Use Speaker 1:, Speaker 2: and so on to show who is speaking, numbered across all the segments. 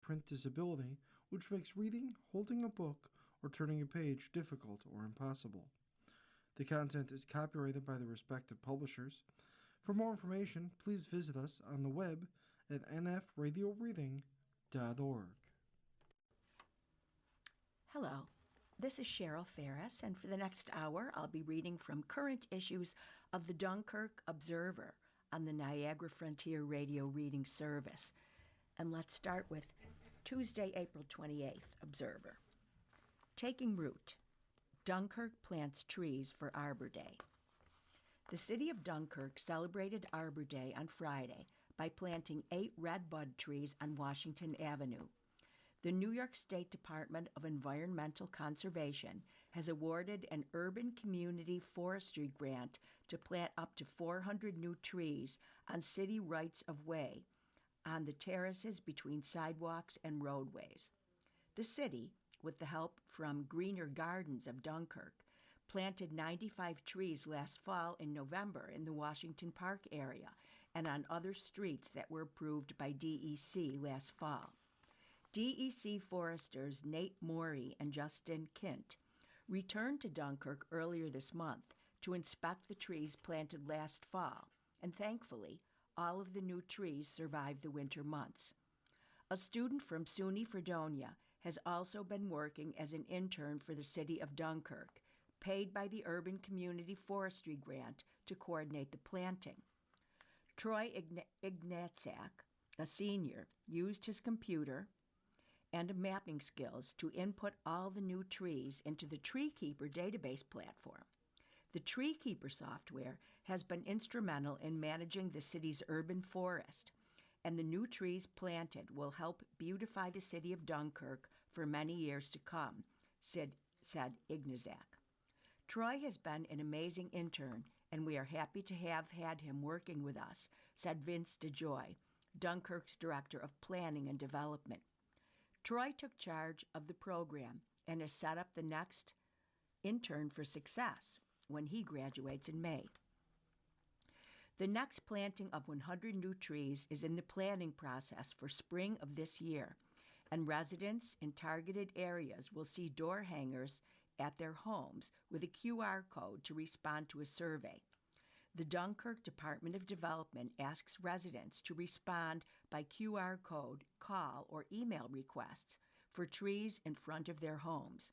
Speaker 1: print disability, which makes reading, holding a book, or turning a page difficult or impossible. The content is copyrighted by the respective publishers. For more information, please visit us on the web at nfradioreading.org.
Speaker 2: Hello, this is Cheryl Ferris, and for the next hour, I'll be reading from current issues of the Dunkirk Observer on the Niagara Frontier Radio Reading Service. And let's start with Tuesday, April 28th, Observer. Taking root. Dunkirk plants trees for Arbor Day. The city of Dunkirk celebrated Arbor Day on Friday by planting 8 redbud trees on Washington Avenue. The New York State Department of Environmental Conservation has awarded an urban community forestry grant to plant up to 400 new trees on city rights-of-way on the terraces between sidewalks and roadways. The city, with the help from Greener Gardens of Dunkirk, planted 95 trees last fall in November in the Washington Park area and on other streets that were approved by DEC last fall. DEC foresters Nate Morey and Justin Kint returned to Dunkirk earlier this month to inspect the trees planted last fall, and thankfully, all of the new trees survived the winter months. A student from SUNY Fredonia has also been working as an intern for the city of Dunkirk, paid by the Urban Community Forestry Grant to coordinate the planting. Troy Ignatczak, a senior, used his computer and mapping skills to input all the new trees into the TreeKeeper database platform. The TreeKeeper software has been instrumental in managing the city's urban forest, and the new trees planted will help beautify the city of Dunkirk for many years to come, said Ignatczak. Troy has been an amazing intern, and we are happy to have had him working with us, said Vince DeJoy, Dunkirk's Director of Planning and Development. Troy took charge of the program and has set up the next intern for success when he graduates in May. The next planting of 100 new trees is in the planning process for spring of this year, and residents in targeted areas will see door hangers at their homes with a QR code to respond to a survey. The Dunkirk Department of Development asks residents to respond by QR code, call, or email requests for trees in front of their homes.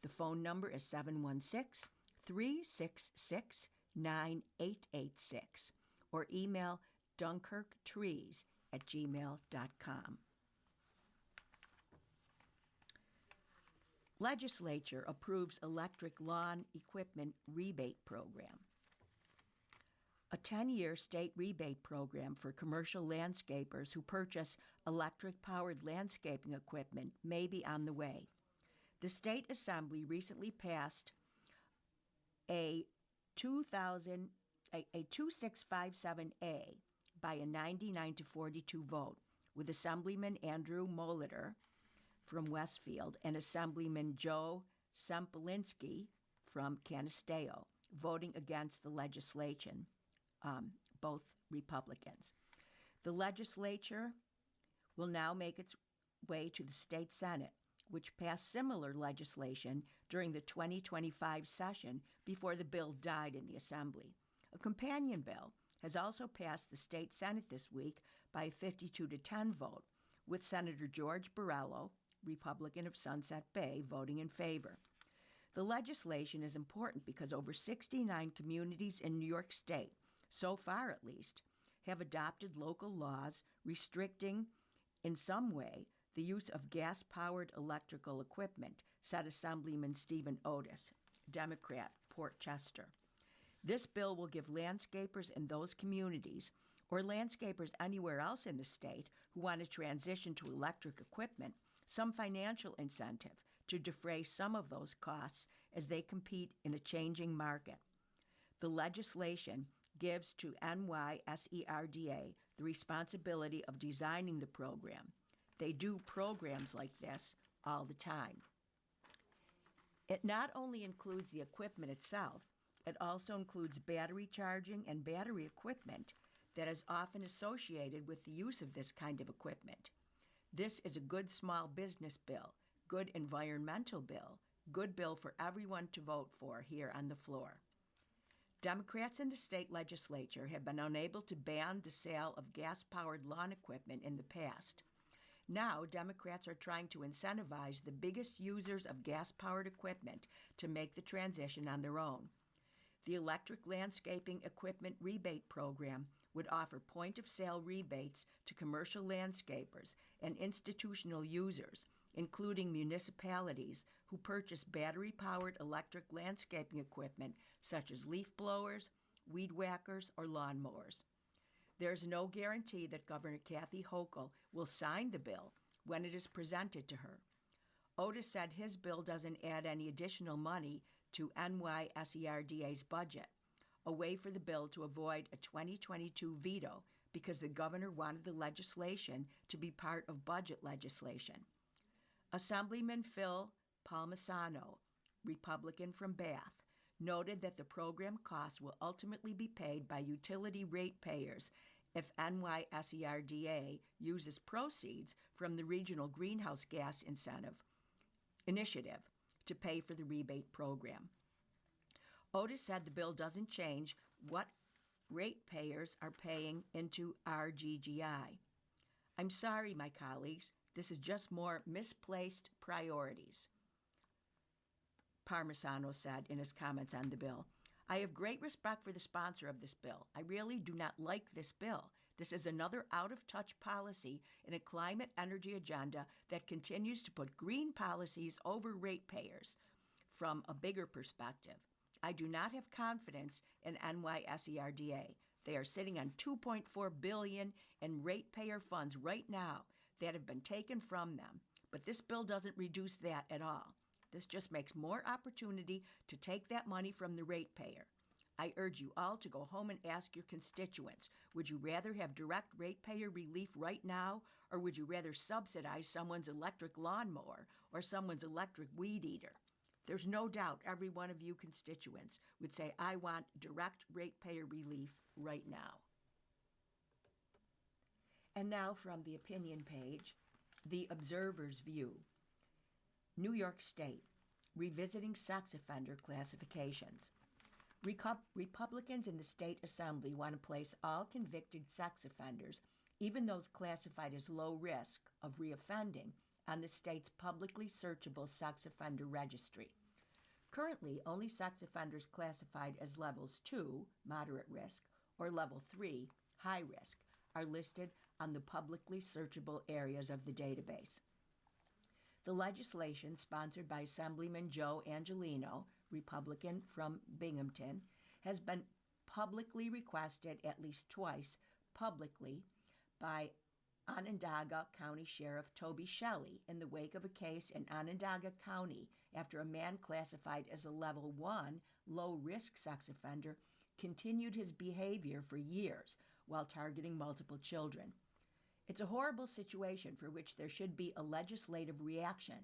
Speaker 2: The phone number is 716-366-9886 or email dunkerktrees@gmail.com. Legislature approves electric lawn equipment rebate program. A 10-year state rebate program for commercial landscapers who purchase electric-powered landscaping equipment may be on the way. The State Assembly recently passed a 2657A by a 99-42 vote, with Assemblyman Andrew Molitor from Westfield and Assemblyman Joe Sempolinski from Canisteo voting against the legislation, both Republicans. The legislature will now make its way to the state Senate, which passed similar legislation during the 2025 session before the bill died in the Assembly. A companion bill has also passed the state Senate this week by a 52-10 vote, with Senator George Borrello, Republican of Sunset Bay, voting in favor. The legislation is important because over 69 communities in New York State, so far at least, have adopted local laws restricting, in some way, the use of gas-powered electrical equipment, said Assemblyman Stephen Otis, Democrat, Port Chester. This bill will give landscapers in those communities, or landscapers anywhere else in the state who want to transition to electric equipment, some financial incentive to defray some of those costs as they compete in a changing market. The legislation gives to NYSERDA the responsibility of designing the program. They do programs like this all the time. It not only includes the equipment itself, it also includes battery charging and battery equipment that is often associated with the use of this kind of equipment. This is a good small business bill, good environmental bill, good bill for everyone to vote for here on the floor. Democrats in the state legislature have been unable to ban the sale of gas-powered lawn equipment in the past. Now, Democrats are trying to incentivize the biggest users of gas-powered equipment to make the transition on their own. The Electric Landscaping Equipment Rebate Program would offer point-of-sale rebates to commercial landscapers and institutional users, including municipalities who purchase battery-powered electric landscaping equipment such as leaf blowers, weed whackers, or lawnmowers. There is no guarantee that Governor Kathy Hochul will sign the bill when it is presented to her. Otis said his bill doesn't add any additional money to NYSERDA's budget, a way for the bill to avoid a 2022 veto because the governor wanted the legislation to be part of budget legislation. Assemblyman Phil Palmisano, Republican from Bath, noted that the program costs will ultimately be paid by utility ratepayers if NYSERDA uses proceeds from the Regional Greenhouse Gas Initiative to pay for the rebate program. Otis said the bill doesn't change what ratepayers are paying into RGGI. I'm sorry, my colleagues, this is just more misplaced priorities, Palmisano said in his comments on the bill. I have great respect for the sponsor of this bill. I really do not like this bill. This is another out-of-touch policy in a climate energy agenda that continues to put green policies over ratepayers from a bigger perspective. I do not have confidence in NYSERDA. They are sitting on $2.4 billion in ratepayer funds right now that have been taken from them, but this bill doesn't reduce that at all. This just makes more opportunity to take that money from the ratepayer. I urge you all to go home and ask your constituents, would you rather have direct ratepayer relief right now, or would you rather subsidize someone's electric lawnmower or someone's electric weed eater? There's no doubt every one of you constituents would say, I want direct ratepayer relief right now. And now from the opinion page, the Observer's view. New York State, revisiting sex offender classifications. Republicans in the state assembly want to place all convicted sex offenders, even those classified as low risk of reoffending, on the state's publicly searchable sex offender registry. Currently, only sex offenders classified as levels 2, moderate risk, or level 3, high risk, are listed on the publicly searchable areas of the database. The legislation, sponsored by Assemblyman Joe Angelino, Republican from Binghamton, has been publicly requested at least twice publicly by Onondaga County Sheriff Toby Shelley in the wake of a case in Onondaga County after a man classified as a level 1 low-risk sex offender continued his behavior for years while targeting multiple children. It's a horrible situation for which there should be a legislative reaction.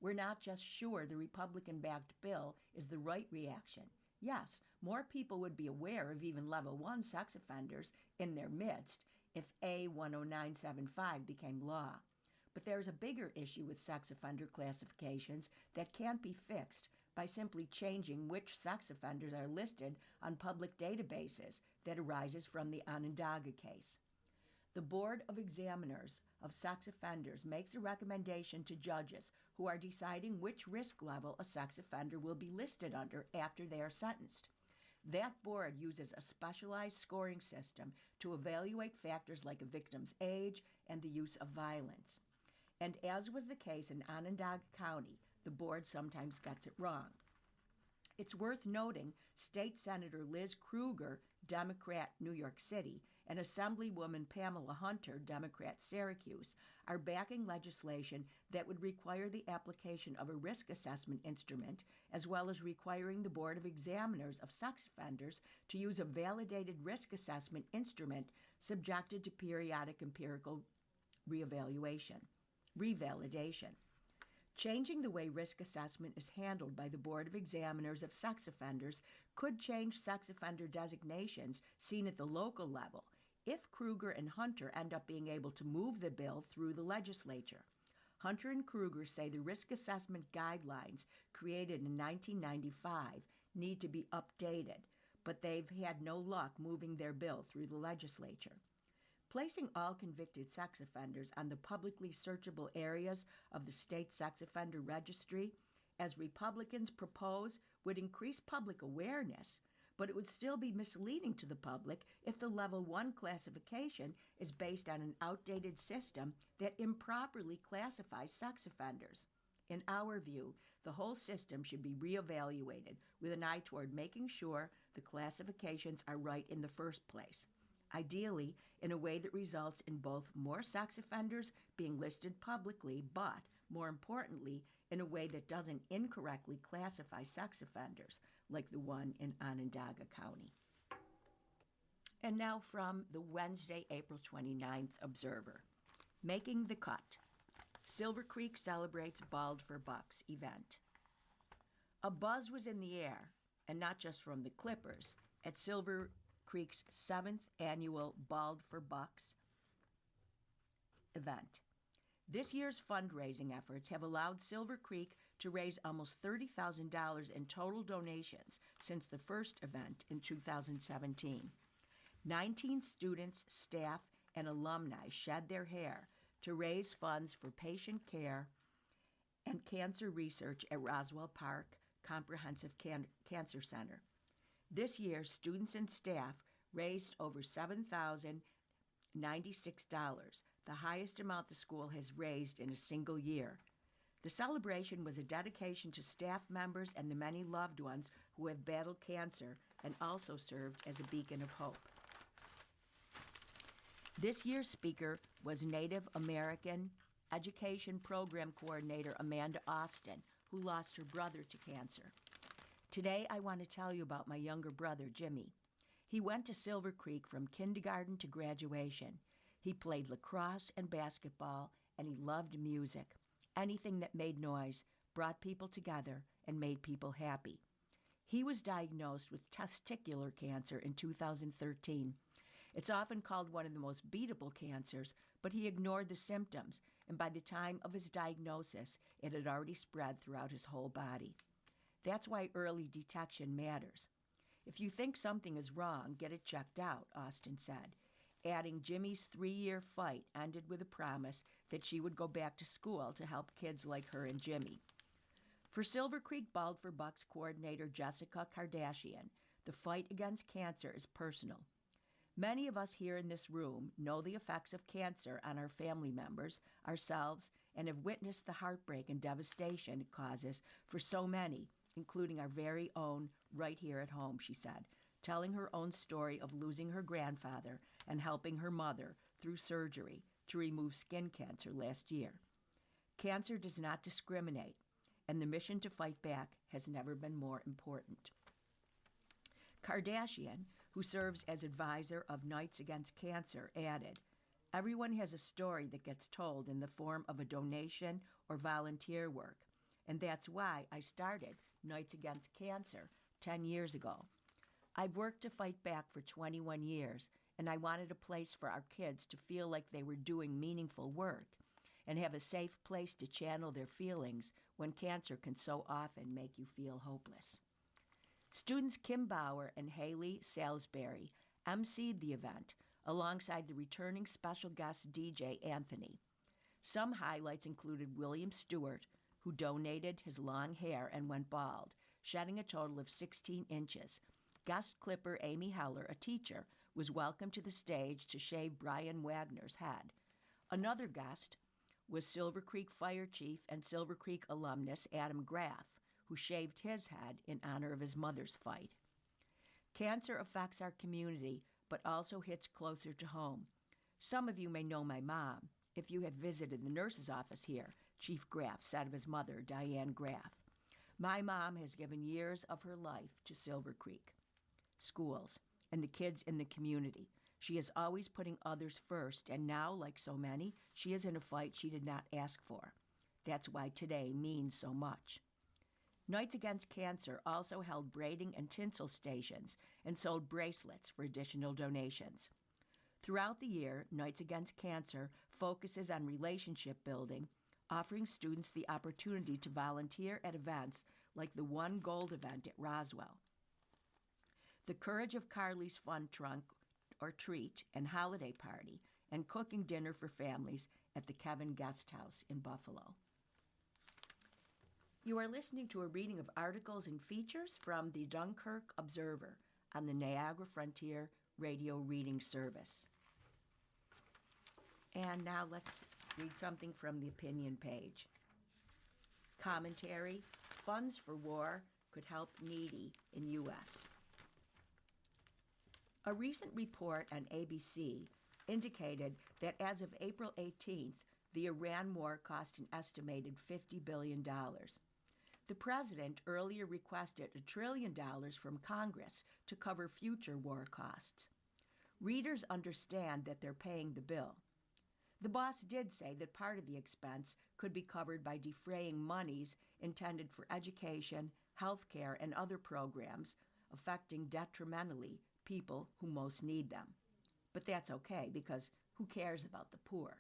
Speaker 2: We're not just sure the Republican-backed bill is the right reaction. Yes, more people would be aware of even level 1 sex offenders in their midst if A10975 became law. But there's a bigger issue with sex offender classifications that can't be fixed by simply changing which sex offenders are listed on public databases that arises from the Onondaga case. The Board of Examiners of Sex Offenders makes a recommendation to judges who are deciding which risk level a sex offender will be listed under after they are sentenced. That board uses a specialized scoring system to evaluate factors like a victim's age and the use of violence. And as was the case in Onondaga County, the board sometimes gets it wrong. It's worth noting State Senator Liz Krueger, Democrat, New York City, and Assemblywoman Pamela Hunter, Democrat, Syracuse, are backing legislation that would require the application of a risk assessment instrument, as well as requiring the Board of Examiners of Sex Offenders to use a validated risk assessment instrument subjected to periodic empirical revalidation. Changing the way risk assessment is handled by the Board of Examiners of Sex Offenders could change sex offender designations seen at the local level, if Kruger and Hunter end up being able to move the bill through the legislature. Hunter and Kruger say the risk assessment guidelines created in 1995 need to be updated, but they've had no luck moving their bill through the legislature. Placing all convicted sex offenders on the publicly searchable areas of the state sex offender registry, as Republicans propose, would increase public awareness, but it would still be misleading to the public if the Level 1 classification is based on an outdated system that improperly classifies sex offenders. In our view, the whole system should be reevaluated with an eye toward making sure the classifications are right in the first place, ideally in a way that results in both more sex offenders being listed publicly, but, more importantly, in a way that doesn't incorrectly classify sex offenders, like the one in Onondaga County. And now from the Wednesday, April 29th Observer. Making the cut. Silver Creek celebrates Bald for Bucks event. A buzz was in the air, and not just from the Clippers, at Silver Creek's 7th annual Bald for Bucks event. This year's fundraising efforts have allowed Silver Creek to raise almost $30,000 in total donations since the first event in 2017. 19 students, staff, and alumni shed their hair to raise funds for patient care and cancer research at Roswell Park Comprehensive Cancer Center. This year, students and staff raised over $7,096, the highest amount the school has raised in a single year. The celebration was a dedication to staff members and the many loved ones who have battled cancer and also served as a beacon of hope. This year's speaker was Native American Education Program Coordinator Amanda Austin, who lost her brother to cancer. Today, I want to tell you about my younger brother, Jimmy. He went to Silver Creek from kindergarten to graduation. He played lacrosse and basketball, and he loved music. Anything that made noise, brought people together, and made people happy. He was diagnosed with testicular cancer in 2013. It's often called one of the most beatable cancers, but he ignored the symptoms, and by the time of his diagnosis, it had already spread throughout his whole body. That's why early detection matters. If you think something is wrong, get it checked out, Austin said, adding Jimmy's 3-year fight ended with a promise that she would go back to school to help kids like her and Jimmy. For Silver Creek Bald for Bucks coordinator Jessica Kardashian, the fight against cancer is personal. Many of us here in this room know the effects of cancer on our family members, ourselves, and have witnessed the heartbreak and devastation it causes for so many, including our very own right here at home, she said, telling her own story of losing her grandfather and helping her mother through surgery to remove skin cancer last year. Cancer does not discriminate, and the mission to fight back has never been more important. Kardashian, who serves as advisor of Knights Against Cancer, added, "Everyone has a story that gets told in the form of a donation or volunteer work, and that's why I started Knights Against Cancer 10 years ago. I've worked to fight back for 21 years, and I wanted a place for our kids to feel like they were doing meaningful work and have a safe place to channel their feelings when cancer can so often make you feel hopeless." Students Kim Bauer and Haley Salisbury emceed the event alongside the returning special guest DJ Anthony. Some highlights included William Stewart, who donated his long hair and went bald, shedding a total of 16 inches. Guest clipper Amy Heller, a teacher, was welcomed to the stage to shave Brian Wagner's head. Another guest was Silver Creek Fire Chief and Silver Creek alumnus Adam Graff, who shaved his head in honor of his mother's fight. Cancer affects our community, but also hits closer to home. Some of you may know my mom, if you have visited the nurse's office here, Chief Graff said of his mother, Diane Graff. My mom has given years of her life to Silver Creek, schools, and the kids in the community. She is always putting others first, and now, like so many, she is in a fight she did not ask for. That's why today means so much. Knights Against Cancer also held braiding and tinsel stations and sold bracelets for additional donations. Throughout the year, Knights Against Cancer focuses on relationship building, offering students the opportunity to volunteer at events like the One Gold event at Roswell. The Courage of Carly's Fun Trunk or Treat and Holiday Party, and cooking dinner for families at the Kevin Guest House in Buffalo. You are listening to a reading of articles and features from the Dunkirk Observer on the Niagara Frontier Radio Reading Service. And now let's read something from the opinion page. Commentary: Funds for War Could Help Needy in U.S. A recent report on ABC indicated that as of April 18th, the Iran war cost an estimated $50 billion. The president earlier requested $1 trillion from Congress to cover future war costs. Readers understand that they're paying the bill. The boss did say that part of the expense could be covered by defraying monies intended for education, health care, and other programs affecting detrimentally people who most need them. But that's okay, because who cares about the poor?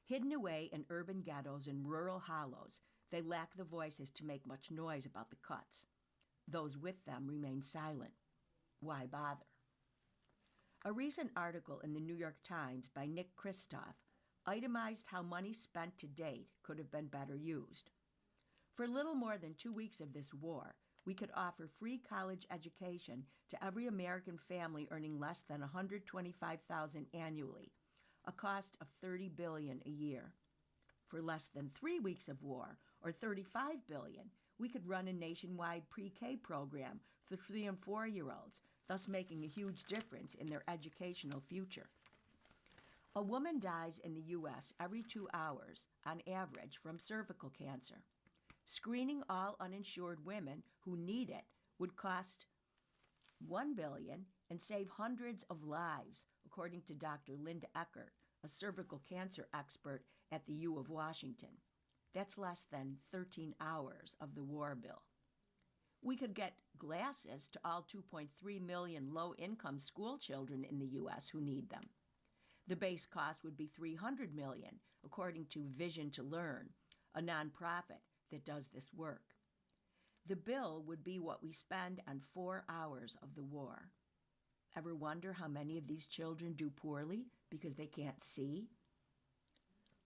Speaker 2: Hidden away in urban ghettos and rural hollows, they lack the voices to make much noise about the cuts. Those with them remain silent. Why bother? A recent article in the New York Times by Nick Kristof itemized how money spent to date could have been better used. For little more than 2 weeks of this war, we could offer free college education to every American family earning less than $125,000 annually, a cost of $30 billion a year. For less than 3 weeks of war, or $35 billion, we could run a nationwide pre-K program for 3- and 4-year-olds, thus making a huge difference in their educational future. A woman dies in the U.S. every 2 hours, on average, from cervical cancer. Screening all uninsured women who need it would cost $1 billion and save hundreds of lives, according to Dr. Linda Eckert, a cervical cancer expert at the U of Washington. That's less than 13 hours of the war bill. We could get glasses to all 2.3 million low-income school children in the U.S. who need them. The base cost would be $300 million, according to Vision to Learn, a nonprofit that does this work. The bill would be what we spend on 4 hours of the war. Ever wonder how many of these children do poorly because they can't see?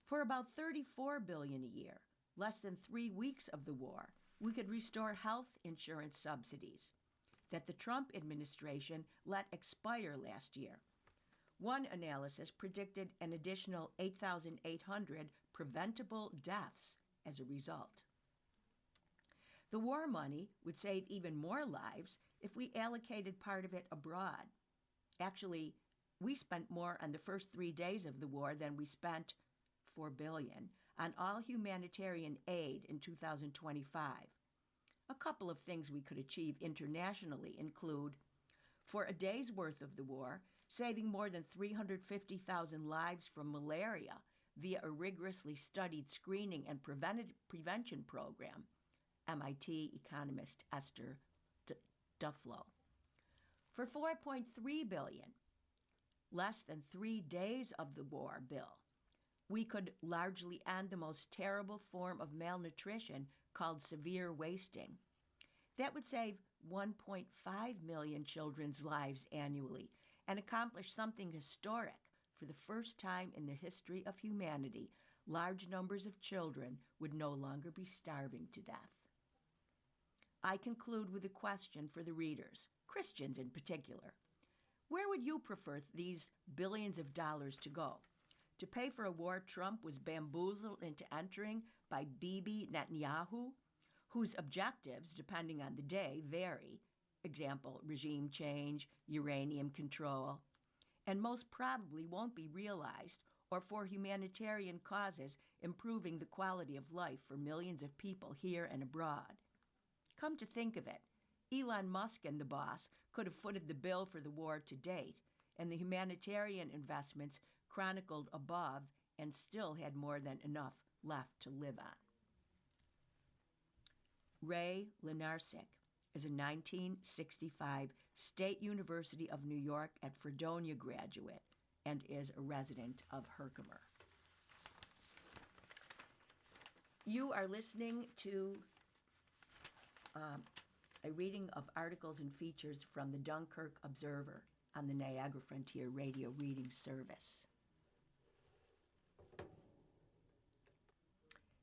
Speaker 2: For about $34 billion a year, less than 3 weeks of the war, we could restore health insurance subsidies that the Trump administration let expire last year. One analysis predicted an additional 8,800 preventable deaths as a result. The war money would save even more lives if we allocated part of it abroad. Actually, we spent more on the first 3 days of the war than we spent, $4 billion, on all humanitarian aid in 2025. A couple of things we could achieve internationally include, for a day's worth of the war, saving more than 350,000 lives from malaria via a rigorously studied screening and prevention program, MIT economist Esther Duflo. For $4.3 billion, less than 3 days of the war bill, we could largely end the most terrible form of malnutrition called severe wasting. That would save 1.5 million children's lives annually and accomplish something historic. For the first time in the history of humanity, large numbers of children would no longer be starving to death. I conclude with a question for the readers, Christians in particular. Where would you prefer these billions of dollars to go? To pay for a war Trump was bamboozled into entering by Bibi Netanyahu, whose objectives, depending on the day, vary. Example, regime change, uranium control, and most probably won't be realized, or for humanitarian causes improving the quality of life for millions of people here and abroad. Come to think of it, Elon Musk and the boss could have footed the bill for the war to date, and the humanitarian investments chronicled above, and still had more than enough left to live on. Ray Lenarsic, is a 1965 State University of New York at Fredonia graduate and is a resident of Herkimer. You are listening to a reading of articles and features from the Dunkirk Observer on the Niagara Frontier Radio Reading Service.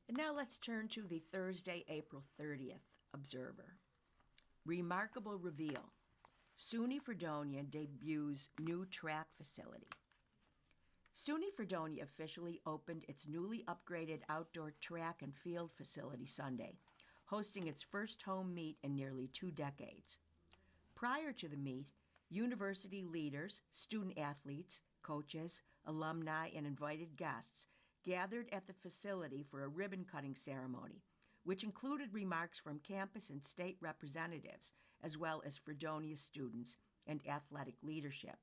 Speaker 2: And now let's turn to the Thursday, April 30th Observer. Remarkable reveal. SUNY Fredonia debuts new track facility. SUNY Fredonia officially opened its newly upgraded outdoor track and field facility Sunday, hosting its first home meet in nearly 2 decades. Prior to the meet, university leaders, student athletes, coaches, alumni, and invited guests gathered at the facility for a ribbon-cutting ceremony, which included remarks from campus and state representatives, as well as Fredonia students and athletic leadership.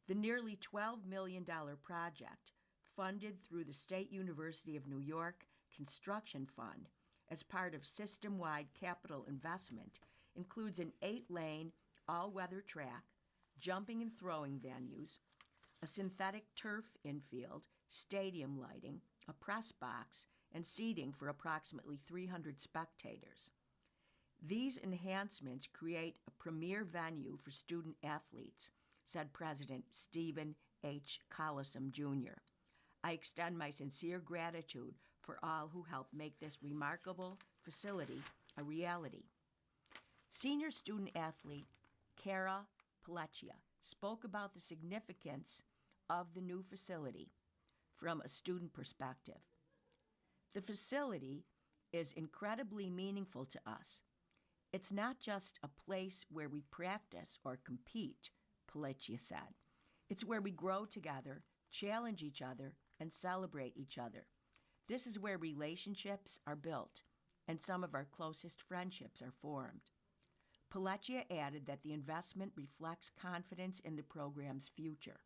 Speaker 2: The nearly $12 million project, funded through the State University of New York Construction Fund as part of system-wide capital investment, includes an 8-lane, all-weather track, jumping and throwing venues, a synthetic turf infield, stadium lighting, a press box, and seating for approximately 300 spectators. These enhancements create a premier venue for student athletes, said President Stephen H. Collison, Jr. I extend my sincere gratitude for all who helped make this remarkable facility a reality. Senior student athlete Cara Pelleccia spoke about the significance of the new facility from a student perspective. The facility is incredibly meaningful to us. It's not just a place where we practice or compete, Pelleccia said. It's where we grow together, challenge each other, and celebrate each other. This is where relationships are built, and some of our closest friendships are formed. Pelleccia added that the investment reflects confidence in the program's future.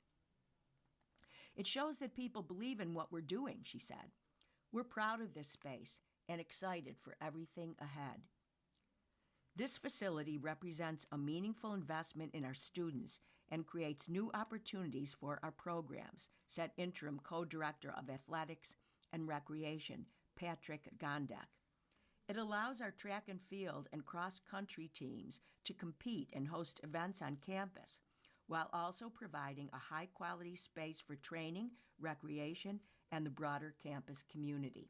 Speaker 2: It shows that people believe in what we're doing, she said. We're proud of this space and excited for everything ahead. This facility represents a meaningful investment in our students and creates new opportunities for our programs, said interim co-director of athletics and recreation, Patrick Gondek. It allows our track and field and cross-country teams to compete and host events on campus, while also providing a high-quality space for training, recreation, and the broader campus community.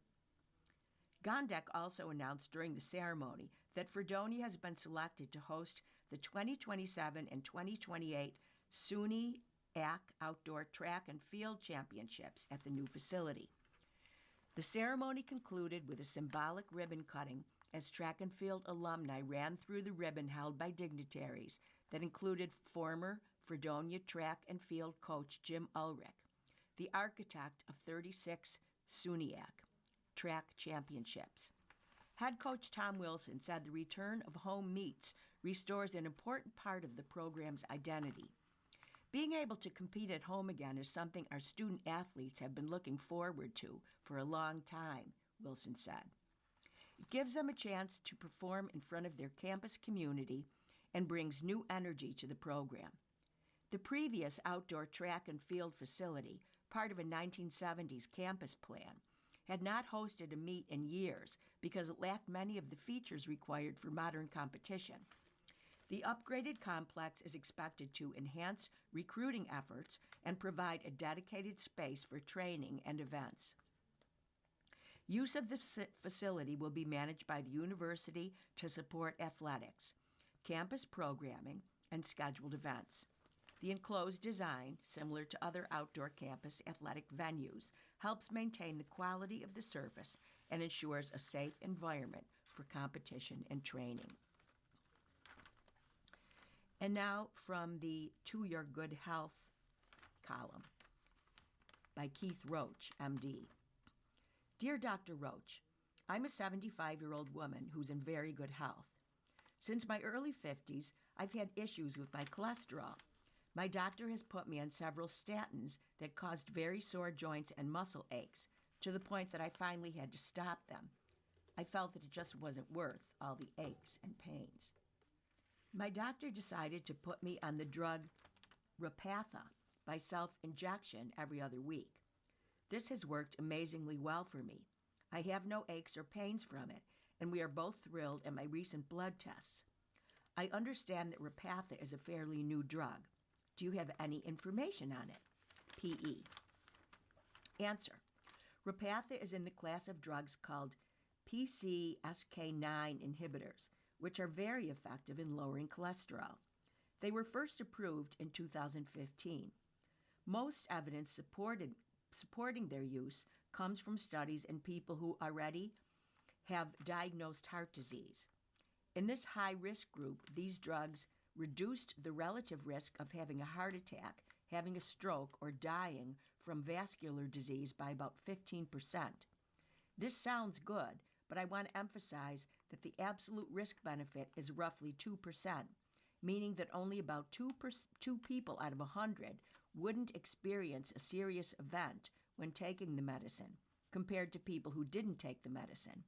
Speaker 2: Gondek also announced during the ceremony that Fredonia has been selected to host the 2027 and 2028 SUNY AC Outdoor Track and Field Championships at the new facility. The ceremony concluded with a symbolic ribbon cutting as track and field alumni ran through the ribbon held by dignitaries that included former Fredonia track and field coach Jim Ulrich, the architect of 36 SUNYAC track championships. Head coach Tom Wilson said the return of home meets restores an important part of the program's identity. Being able to compete at home again is something our student athletes have been looking forward to for a long time, Wilson said. It gives them a chance to perform in front of their campus community and brings new energy to the program. The previous outdoor track and field facility, part of a 1970s campus plan, had not hosted a meet in years because it lacked many of the features required for modern competition. The upgraded complex is expected to enhance recruiting efforts and provide a dedicated space for training and events. Use of the facility will be managed by the university to support athletics, campus programming, and scheduled events. The enclosed design, similar to other outdoor campus athletic venues, helps maintain the quality of the surface and ensures a safe environment for competition and training. And now from the To Your Good Health column by Keith Roach, MD. Dear Dr. Roach, I'm a 75-year-old woman who's in very good health. Since my early 50s, I've had issues with my cholesterol. My doctor has put me on several statins that caused very sore joints and muscle aches, to the point that I finally had to stop them. I felt that it just wasn't worth all the aches and pains. My doctor decided to put me on the drug Repatha by self-injection every other week. This has worked amazingly well for me. I have no aches or pains from it, and we are both thrilled at my recent blood tests. I understand that Repatha is a fairly new drug. Do you have any information on it? P.E. Answer. Repatha is in the class of drugs called PCSK9 inhibitors, which are very effective in lowering cholesterol. They were first approved in 2015. Most evidence supporting their use comes from studies in people who already have diagnosed heart disease. In this high-risk group, these drugs reduced the relative risk of having a heart attack, having a stroke, or dying from vascular disease by about 15%. This sounds good, but I want to emphasize that the absolute risk benefit is roughly 2%, meaning that only about 2 people out of 100 wouldn't experience a serious event when taking the medicine, compared to people who didn't take the medicine.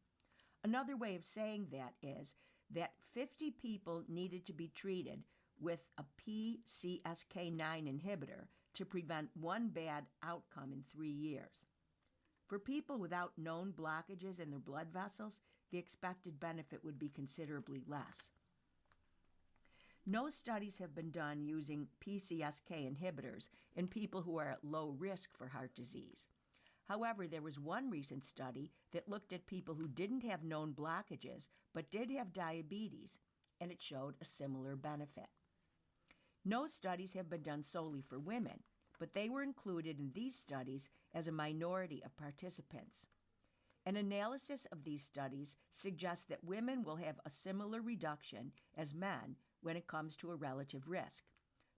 Speaker 2: Another way of saying that is that 50 people needed to be treated with a PCSK9 inhibitor to prevent one bad outcome in 3 years. For people without known blockages in their blood vessels, the expected benefit would be considerably less. No studies have been done using PCSK inhibitors in people who are at low risk for heart disease. However, there was one recent study that looked at people who didn't have known blockages but did have diabetes, and it showed a similar benefit. No studies have been done solely for women, but they were included in these studies as a minority of participants. An analysis of these studies suggests that women will have a similar reduction as men when it comes to a relative risk.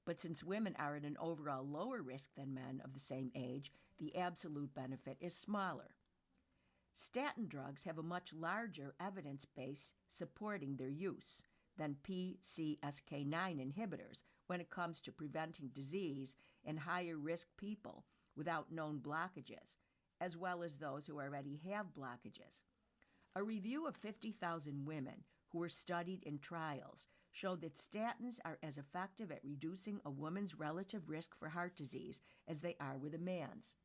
Speaker 2: But since women are at an overall lower risk than men of the same age, the absolute benefit is smaller. Statin drugs have a much larger evidence base supporting their use than PCSK9 inhibitors when it comes to preventing disease in higher risk people without known blockages, as well as those who already have blockages. A review of 50,000 women who were studied in trials showed that statins are as effective at reducing a woman's relative risk for heart disease as they are with a man's.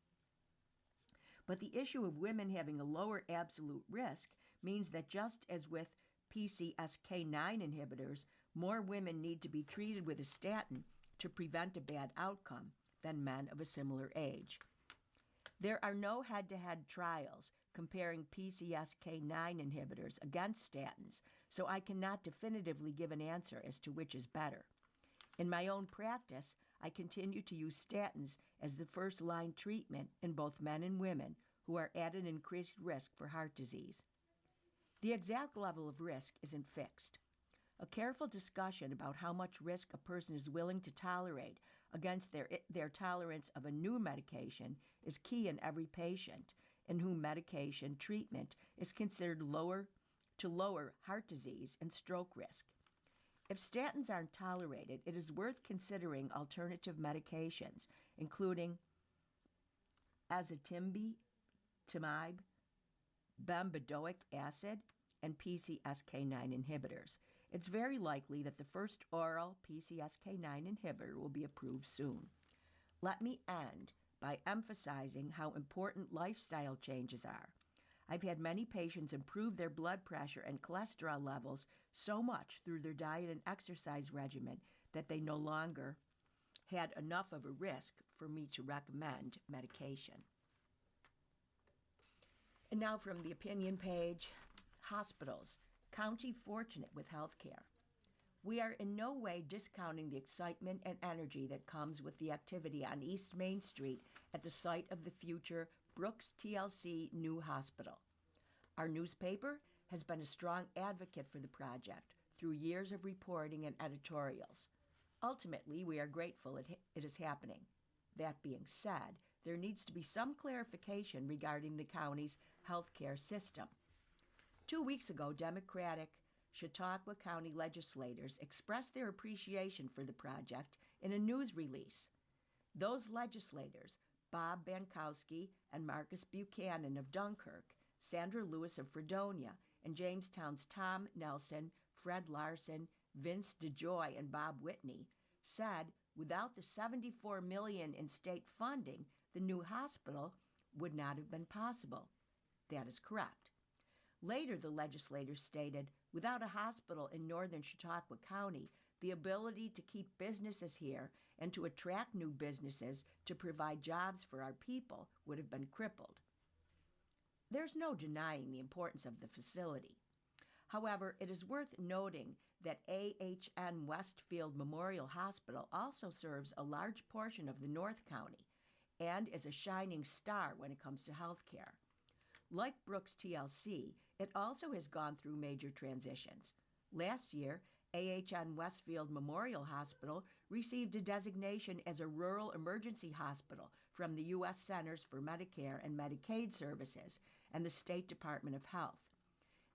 Speaker 2: But the issue of women having a lower absolute risk means that just as with PCSK9 inhibitors, more women need to be treated with a statin to prevent a bad outcome than men of a similar age. There are no head-to-head trials comparing PCSK9 inhibitors against statins, so I cannot definitively give an answer as to which is better. In my own practice, I continue to use statins as the first-line treatment in both men and women who are at an increased risk for heart disease. The exact level of risk isn't fixed. A careful discussion about how much risk a person is willing to tolerate against their tolerance of a new medication is key in every patient in whom medication treatment is considered to lower heart disease and stroke risk. If statins aren't tolerated, it is worth considering alternative medications, including azathioprine, bempedoic acid, and PCSK9 inhibitors. It's very likely that the first oral PCSK9 inhibitor will be approved soon. Let me end by emphasizing how important lifestyle changes are. I've had many patients improve their blood pressure and cholesterol levels so much through their diet and exercise regimen that they no longer had enough of a risk for me to recommend medication. And now from the opinion page, hospitals, county fortunate with health care. We are in no way discounting the excitement and energy that comes with the activity on East Main Street at the site of the future Brooks TLC new hospital. Our newspaper has been a strong advocate for the project through years of reporting and editorials. Ultimately, we are grateful it is happening. That being said, there needs to be some clarification regarding the county's healthcare system. 2 weeks ago, Democratic Chautauqua County legislators expressed their appreciation for the project in a news release. Those legislators, Bob Bankowski and Marcus Buchanan of Dunkirk, Sandra Lewis of Fredonia, and Jamestown's Tom Nelson, Fred Larson, Vince DeJoy and Bob Whitney, said without the $74 million in state funding, the new hospital would not have been possible. That is correct. Later, the legislators stated, without a hospital in northern Chautauqua County, the ability to keep businesses here and to attract new businesses to provide jobs for our people would have been crippled. There's no denying the importance of the facility. However, it is worth noting that AHN Westfield Memorial Hospital also serves a large portion of the North County and is a shining star when it comes to health care. Like Brooks TLC, it also has gone through major transitions. Last year, AHN Westfield Memorial Hospital received a designation as a rural emergency hospital from the U.S. Centers for Medicare and Medicaid Services and the State Department of Health.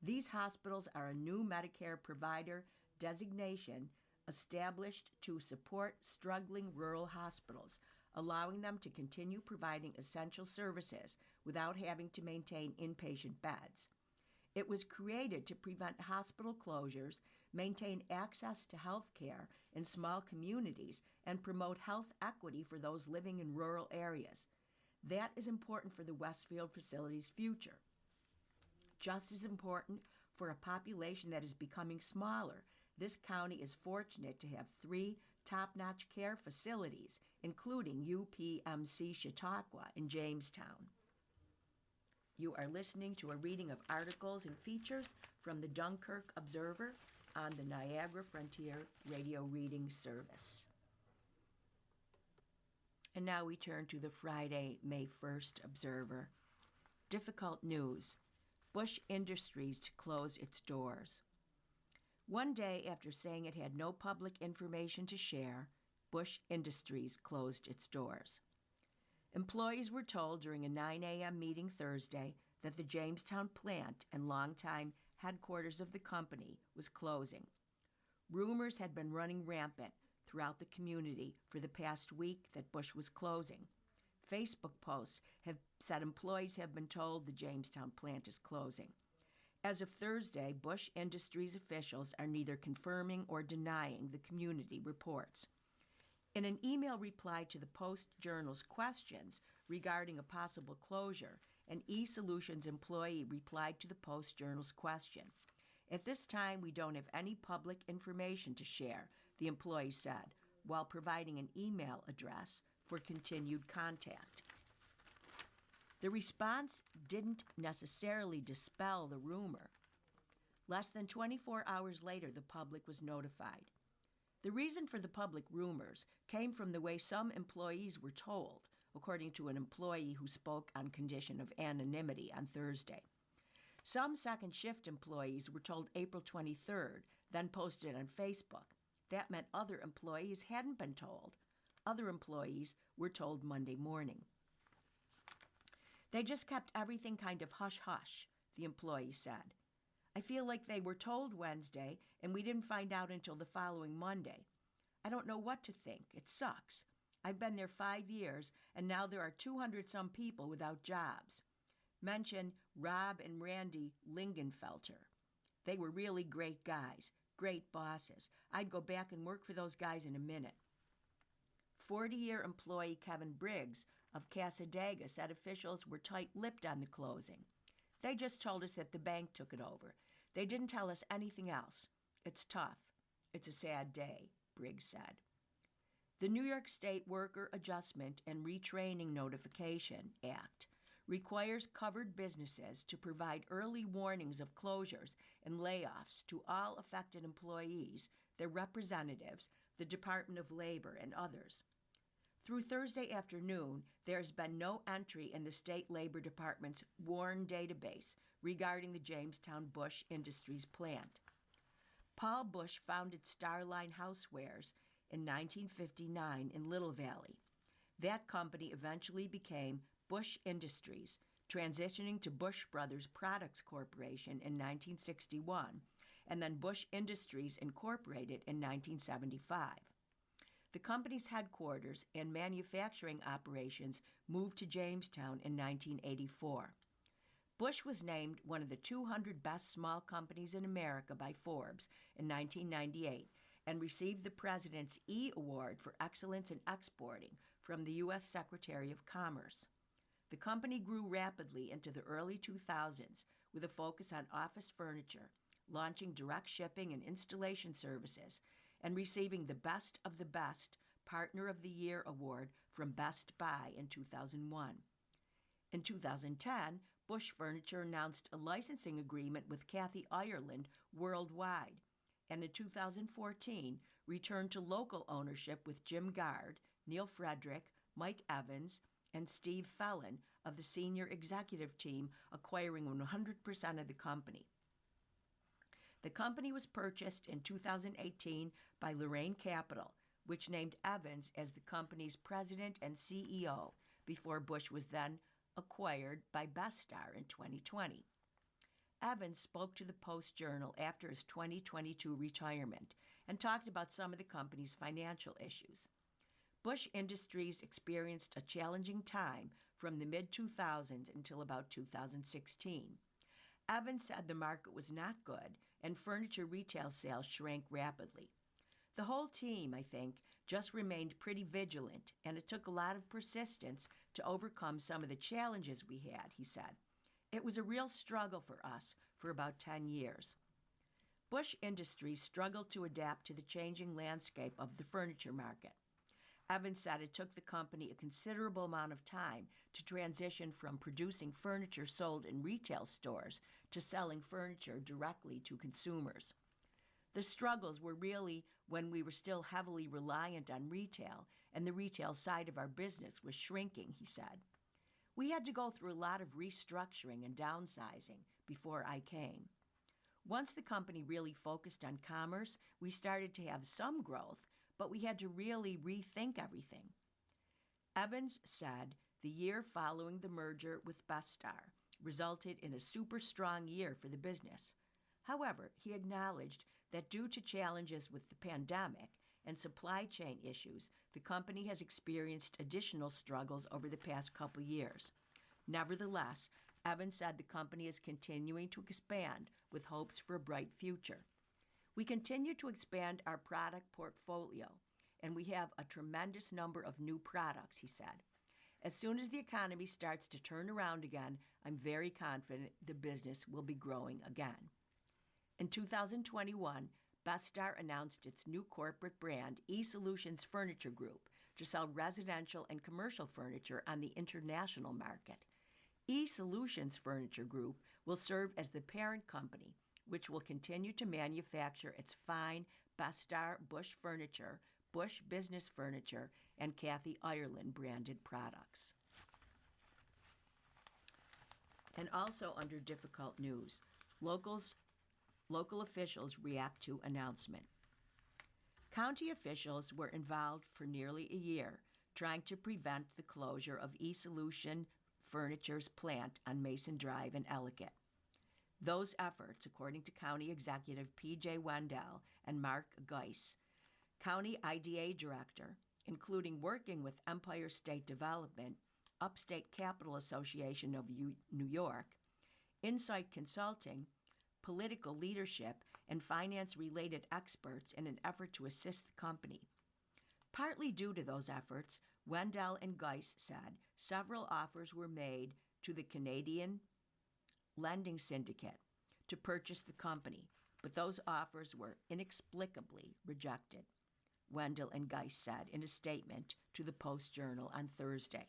Speaker 2: These hospitals are a new Medicare provider designation established to support struggling rural hospitals, allowing them to continue providing essential services without having to maintain inpatient beds. It was created to prevent hospital closures, maintain access to health care in small communities, and promote health equity for those living in rural areas. That is important for the Westfield facility's future. Just as important for a population that is becoming smaller, this county is fortunate to have 3 top-notch care facilities, including UPMC Chautauqua in Jamestown. You are listening to a reading of articles and features from the Dunkirk Observer on the Niagara Frontier Radio Reading Service. And now we turn to the Friday, May 1st Observer. Difficult news. Bush Industries to close its doors. One day after saying it had no public information to share, Bush Industries closed its doors. Employees were told during a 9 a.m. meeting Thursday that the Jamestown plant and longtime headquarters of the company was closing. Rumors had been running rampant throughout the community for the past week that Bush was closing. Facebook posts have said employees have been told the Jamestown plant is closing. As of Thursday, Bush Industries officials are neither confirming or denying the community reports. In an email reply to the Post-Journal's questions regarding a possible closure, an eSolutions employee replied to the Post-Journal's question. At this time, we don't have any public information to share, the employee said, while providing an email address for continued contact. The response didn't necessarily dispel the rumor. Less than 24 hours later, the public was notified. The reason for the public rumors came from the way some employees were told, according to an employee who spoke on condition of anonymity on Thursday. Some second shift employees were told April 23rd, then posted on Facebook. That meant other employees hadn't been told. Other employees were told Monday morning. They just kept everything kind of hush-hush, the employee said. I feel like they were told Wednesday, and we didn't find out until the following Monday. I don't know what to think. It sucks. I've been there 5 years, and now there are 200-some people without jobs. Mention Rob and Randy Lingenfelter. They were really great guys, great bosses. I'd go back and work for those guys in a minute. 40-year employee Kevin Briggs of Cassadaga said officials were tight-lipped on the closing. They just told us that the bank took it over. They didn't tell us anything else. It's tough. It's a sad day, Briggs said. The New York State Worker Adjustment and Retraining Notification Act requires covered businesses to provide early warnings of closures and layoffs to all affected employees, their representatives, the Department of Labor, and others. Through Thursday afternoon, there's been no entry in the State Labor Department's WARN database regarding the Jamestown Bush Industries plant. Paul Bush founded Starline Housewares in 1959 in Little Valley. That company eventually became Bush Industries, transitioning to Bush Brothers Products Corporation in 1961, and then Bush Industries Incorporated in 1975. The company's headquarters and manufacturing operations moved to Jamestown in 1984. Bush was named one of the 200 best small companies in America by Forbes in 1998 and received the President's E Award for Excellence in Exporting from the U.S. Secretary of Commerce. The company grew rapidly into the early 2000s with a focus on office furniture, launching direct shipping and installation services, and receiving the Best of the Best Partner of the Year Award from Best Buy in 2001. In 2010, Bush Furniture announced a licensing agreement with Kathy Ireland worldwide, and in 2014 returned to local ownership with Jim Gard, Neil Frederick, Mike Evans, and Steve Fellon of the senior executive team, acquiring 100% of the company. The company was purchased in 2018 by Lorraine Capital, which named Evans as the company's president and CEO before Bush was then acquired by Bestar in 2020. Evans spoke to the Post-Journal after his 2022 retirement and talked about some of the company's financial issues. Bush Industries experienced a challenging time from the mid-2000s until about 2016. Evans said the market was not good and furniture retail sales shrank rapidly. The whole team, I think, just remained pretty vigilant, and it took a lot of persistence to overcome some of the challenges we had, he said. It was a real struggle for us for about 10 years. Bush Industries struggled to adapt to the changing landscape of the furniture market. Evans said it took the company a considerable amount of time to transition from producing furniture sold in retail stores to selling furniture directly to consumers. The struggles were really when we were still heavily reliant on retail, and the retail side of our business was shrinking, he said. We had to go through a lot of restructuring and downsizing before I came. Once the company really focused on commerce, we started to have some growth, but we had to really rethink everything. Evans said the year following the merger with Bestar resulted in a super strong year for the business. However, he acknowledged that due to challenges with the pandemic and supply chain issues, the company has experienced additional struggles over the past couple years. Nevertheless, Evans said the company is continuing to expand with hopes for a bright future. We continue to expand our product portfolio, and we have a tremendous number of new products, he said. As soon as the economy starts to turn around again, I'm very confident the business will be growing again. In 2021, Bestar announced its new corporate brand, eSolutions Furniture Group, to sell residential and commercial furniture on the international market. eSolutions Furniture Group will serve as the parent company, which will continue to manufacture its fine Bestar Bush Furniture, Bush Business Furniture, and Kathy Ireland branded products. And also under difficult news, local officials react to announcement. County officials were involved for nearly a year trying to prevent the closure of eSolution Furniture's plant on Mason Drive in Ellicott. Those efforts, according to County Executive P.J. Wendell and Mark Geis, County IDA Director, including working with Empire State Development, Upstate Capital Association of New York, Insight Consulting, political leadership, and finance-related experts in an effort to assist the company. Partly due to those efforts, Wendell and Geis said several offers were made to the Canadian Lending Syndicate to purchase the company, but those offers were inexplicably rejected, Wendell and Geis said in a statement to the Post-Journal on Thursday.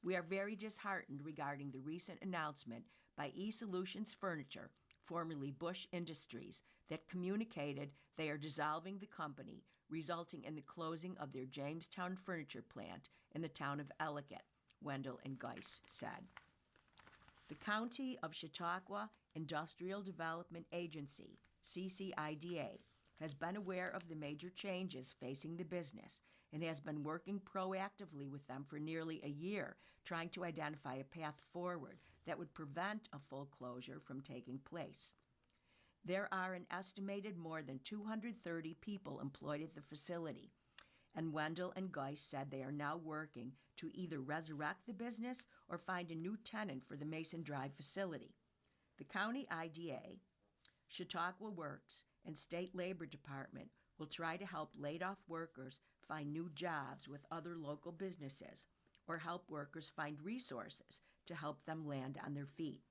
Speaker 2: We are very disheartened regarding the recent announcement by eSolutions Furniture, formerly Bush Industries, that communicated they are dissolving the company, resulting in the closing of their Jamestown furniture plant in the town of Ellicott, Wendell and Geis said. The County of Chautauqua Industrial Development Agency, CCIDA, has been aware of the major changes facing the business and has been working proactively with them for nearly a year, trying to identify a path forward that would prevent a full closure from taking place. There are an estimated more than 230 people employed at the facility, and Wendell and Geist said they are now working to either resurrect the business or find a new tenant for the Mason Drive facility. The county IDA, Chautauqua Works, and State Labor Department will try to help laid-off workers find new jobs with other local businesses or help workers find resources to help them land on their feet.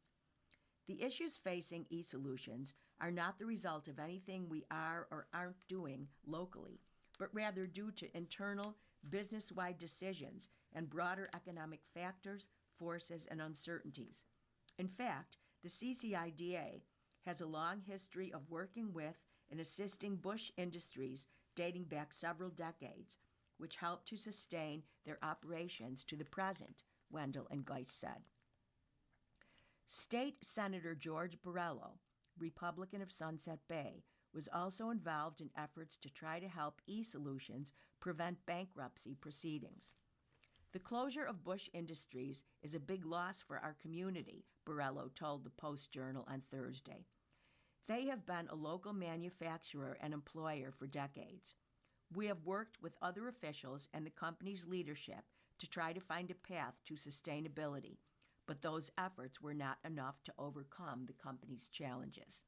Speaker 2: The issues facing eSolutions are not the result of anything we are or aren't doing locally, but rather due to internal business-wide decisions and broader economic factors, forces, and uncertainties. In fact, the CCIDA has a long history of working with and assisting Bush Industries dating back several decades, which helped to sustain their operations to the present, Wendell and Geist said. State Senator George Borrello, Republican of Sunset Bay, was also involved in efforts to try to help eSolutions prevent bankruptcy proceedings. The closure of Bush Industries is a big loss for our community, Borrello told the Post-Journal on Thursday. They have been a local manufacturer and employer for decades. We have worked with other officials and the company's leadership to try to find a path to sustainability, but those efforts were not enough to overcome the company's challenges.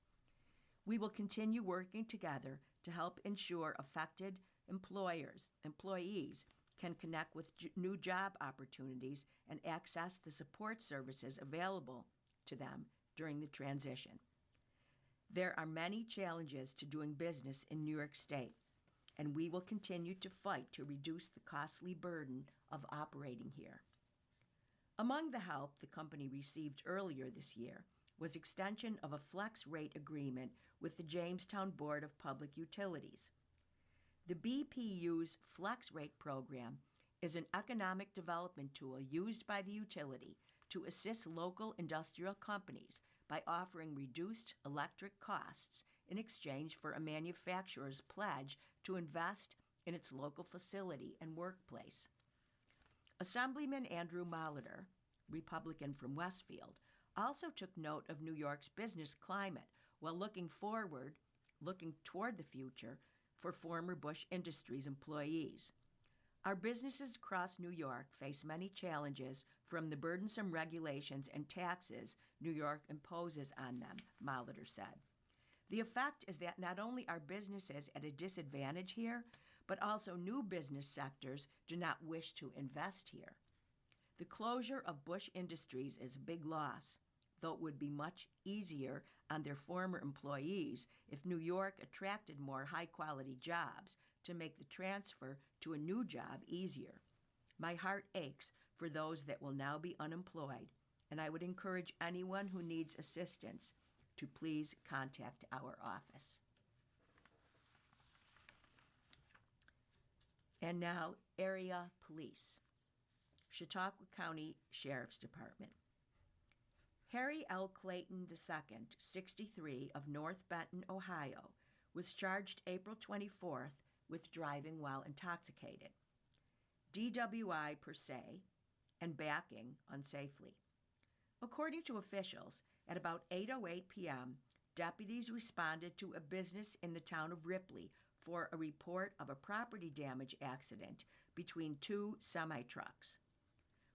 Speaker 2: We will continue working together to help ensure affected employees can connect with new job opportunities and access the support services available to them during the transition. There are many challenges to doing business in New York State, and we will continue to fight to reduce the costly burden of operating here. Among the help the company received earlier this year was extension of a flex rate agreement with the Jamestown Board of Public Utilities. The BPU's flex rate program is an economic development tool used by the utility to assist local industrial companies by offering reduced electric costs in exchange for a manufacturer's pledge to invest in its local facility and workplace. Assemblyman Andrew Molitor, Republican from Westfield, also took note of New York's business climate while looking toward the future for former Bush Industries employees. Our businesses across New York face many challenges from the burdensome regulations and taxes New York imposes on them, Molitor said. The effect is that not only are businesses at a disadvantage here, but also new business sectors do not wish to invest here. The closure of Bush Industries is a big loss, though it would be much easier on their former employees if New York attracted more high-quality jobs to make the transfer to a new job easier. My heart aches for those that will now be unemployed, and I would encourage anyone who needs assistance to please contact our office. And now, area police. Chautauqua County Sheriff's Department. Harry L. Clayton II, 63, of North Benton, Ohio, was charged April 24th with driving while intoxicated, DWI per se, and backing unsafely. According to officials, at about 8:08 p.m., deputies responded to a business in the town of Ripley for a report of a property damage accident between two semi-trucks.